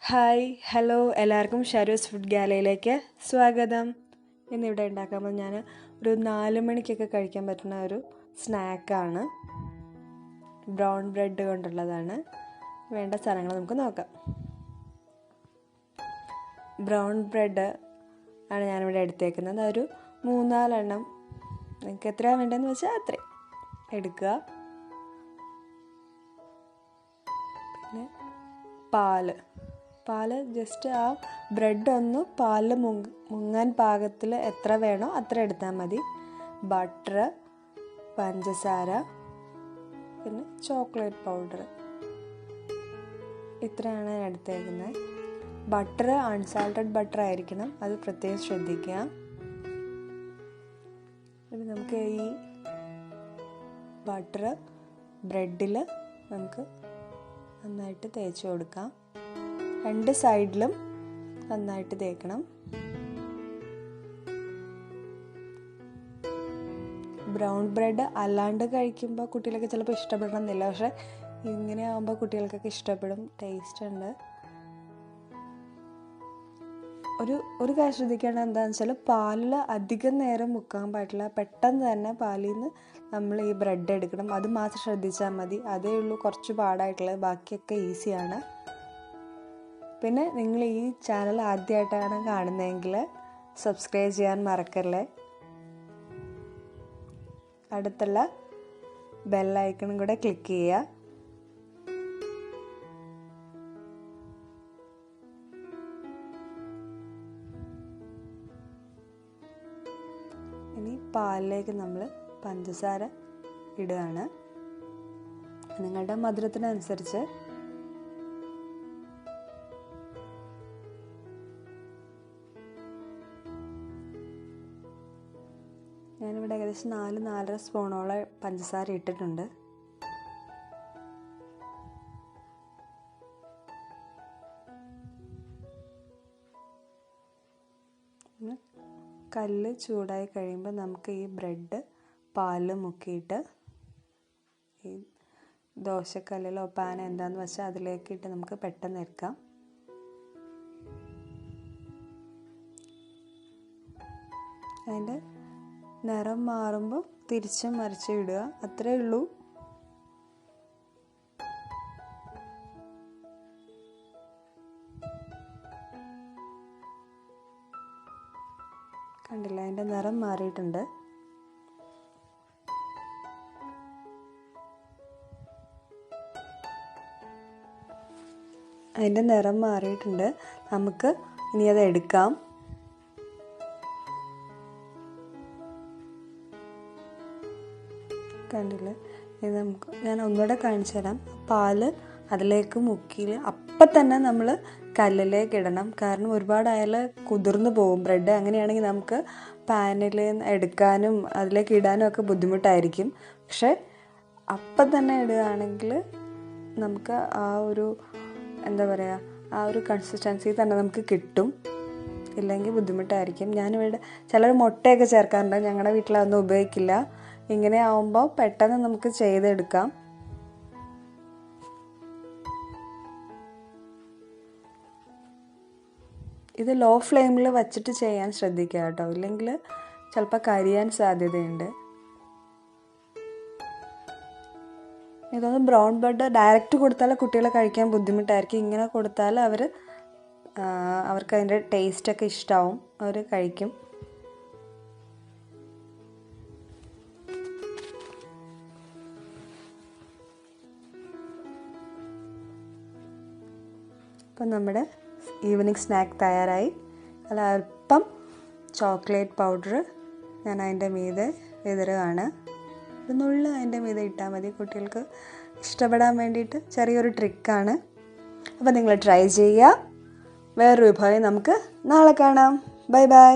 Hi hello എല്ലാവർക്കും ഷാരൂസ് food ഗാലയിലേക്ക് സ്വാഗതം. ഇന്നിവിടെ ഉണ്ടാക്കുമ്പോൾ ഞാൻ ഒരു 4 മണിക്കൊക്കെ കഴിക്കാൻ പറ്റുന്ന ഒരു സ്നാക്കാണ്. ബ്രൗൺ ബ്രെഡ് കൊണ്ടുള്ളതാണ്. വേണ്ട സാധനങ്ങൾ നമുക്ക് നോക്കാം. ബ്രൗൺ ബ്രെഡ് ആണ് ഞാനിവിടെ എടുത്തേക്കുന്നത്. ഒരു 3-4 എണ്ണം നിങ്ങൾക്ക് എത്രയാണ് വേണ്ടതെന്ന് വെച്ചാൽ അത്രയും എടുക്കുക. പിന്നെ പാല് ജസ്റ്റ് ആ ബ്രെഡ് ഒന്ന് പാലിൽ മുങ്ങാൻ പാകത്തിൽ എത്ര വേണോ അത്ര എടുത്താൽ മതി. ബട്ടർ, പഞ്ചസാര, പിന്നെ ചോക്ലേറ്റ് പൗഡർ, ഇത്രയാണ് ഞാൻ എടുത്തേക്കുന്നത്. ബട്ടർ അൺസാൾട്ടഡ് ബട്ടർ ആയിരിക്കണം, അത് പ്രത്യേകം ശ്രദ്ധിക്കുക. ഇനി നമുക്ക് ഈ ബട്ടർ ബ്രെഡിൽ നമുക്ക് നന്നായിട്ട് തേച്ച് കൊടുക്കാം. 2 സൈഡിലും നന്നായിട്ട് തേക്കണം. ബ്രൗൺ ബ്രെഡ് അല്ലാണ്ട് കഴിക്കുമ്പോൾ കുട്ടികൾക്ക് ചിലപ്പോൾ ഇഷ്ടപ്പെടണമെന്നില്ല, പക്ഷെ ഇങ്ങനെ ആകുമ്പോൾ കുട്ടികൾക്കൊക്കെ ഇഷ്ടപ്പെടും. ടേസ്റ്റ് ഉണ്ട്. ഒരു കാര്യം ശ്രദ്ധിക്കേണ്ടത് എന്താണെന്ന് വെച്ചാൽ പാലിൽ അധികം നേരം മുക്കാൻ പാടില്ല. പെട്ടെന്ന് തന്നെ പാലിൽ നിന്ന് നമ്മൾ ഈ ബ്രെഡ് എടുക്കണം. അത് മാത്രം ശ്രദ്ധിച്ചാൽ മതി. അതേ ഉള്ളൂ കുറച്ച് പാടായിട്ടുള്ളത്, ബാക്കിയൊക്കെ ഈസിയാണ്. പിന്നെ നിങ്ങൾ ഈ ചാനൽ ആദ്യമായിട്ടാണ് കാണുന്നതെങ്കിൽ സബ്സ്ക്രൈബ് ചെയ്യാൻ മറക്കല്ലേ. അടുത്തുള്ള ബെല്ലൈക്കണും കൂടെ ക്ലിക്ക് ചെയ്യുക. ഇനി പാലിലേക്ക് നമ്മൾ പഞ്ചസാര ഇടുകയാണ്. നിങ്ങളുടെ മധുരത്തിനനുസരിച്ച് ഞാനിവിടെ ഏകദേശം 4-4.5 സ്പൂണോളം പഞ്ചസാര ഇട്ടിട്ടുണ്ട്. കല്ല് ചൂടായി കഴിയുമ്പോൾ നമുക്ക് ഈ ബ്രെഡ് പാലിൽ മുക്കിയിട്ട് ഈ ദോശക്കല്ലിലോ പാൻ എന്താണെന്ന് വെച്ചാൽ അതിലേക്ക് ഇട്ട് നമുക്ക് പെട്ടെന്ന് എടുക്കാം. അതിൻ്റെ നിറം മാറുമ്പോൾ തിരിച്ചും മറിച്ചും ഇടുക, അത്രേ ഉള്ളൂ. കണ്ടില്ല, അതിൻ്റെ നിറം മാറിയിട്ടുണ്ട്. അതിൻ്റെ നിറം മാറിയിട്ടുണ്ട്. നമുക്ക് ഇനി അത് എടുക്കാം. കണ്ടില്ലേ, ഇത് നമുക്ക് ഞാൻ ഒന്നുകൂടെ കാണിച്ചു തരാം. പാല് അതിലേക്ക് മുക്കി അപ്പം തന്നെ നമ്മൾ കല്ലിലേക്ക് ഇടണം. കാരണം ഒരുപാടായാൽ കുതിർന്നു പോകും ബ്രെഡ്. അങ്ങനെയാണെങ്കിൽ നമുക്ക് പാനിൽ എടുക്കാനും അതിലേക്ക് ഇടാനും ഒക്കെ ബുദ്ധിമുട്ടായിരിക്കും. പക്ഷെ അപ്പം തന്നെ ഇടുകയാണെങ്കിൽ നമുക്ക് ആ ഒരു എന്താ പറയുക, ആ ഒരു കൺസിസ്റ്റൻസി തന്നെ നമുക്ക് കിട്ടും. ഇല്ലെങ്കിൽ ബുദ്ധിമുട്ടായിരിക്കും. ഞാനിവിടെ ചിലർ മുട്ടയൊക്കെ ചേർക്കാറുണ്ട്. ഞങ്ങളുടെ വീട്ടിലതൊന്നും ഉപയോഗിക്കില്ല. ഇങ്ങനെ ആവുമ്പോൾ പെട്ടെന്ന് നമുക്ക് ചെയ്തെടുക്കാം. ഇത് ലോ ഫ്ലെയിമിൽ വച്ചിട്ട് ചെയ്യാൻ ശ്രദ്ധിക്കുക കേട്ടോ, ഇല്ലെങ്കിൽ ചിലപ്പോൾ കരിയാൻ സാധ്യതയുണ്ട്. ഇതൊന്ന് ബ്രൗൺ ബ്രെഡ് ഡയറക്റ്റ് കൊടുത്താൽ കുട്ടികളെ കഴിക്കാൻ ബുദ്ധിമുട്ടായിരിക്കും. ഇങ്ങനെ കൊടുത്താൽ അവർക്ക് അതിൻ്റെ ടേസ്റ്റൊക്കെ ഇഷ്ടമാവും, അവർ കഴിക്കും. അപ്പം നമ്മുടെ ഈവനിങ് സ്നാക്ക് തയ്യാറായി. അതിൽ അല്പം ചോക്ലേറ്റ് പൗഡർ ഞാൻ അതിൻ്റെ മീതെ വിതറുകയാണ്. ഇതൊന്നുള്ള അതിൻ്റെ മീതെ ഇട്ടാൽ മതി, കുട്ടികൾക്ക് ഇഷ്ടപ്പെടാൻ വേണ്ടിയിട്ട് ചെറിയൊരു ട്രിക്കാണ്. അപ്പോൾ നിങ്ങൾ ട്രൈ ചെയ്യുക. വേറൊരു വിഭവം നമുക്ക് നാളെ കാണാം. Bye bye.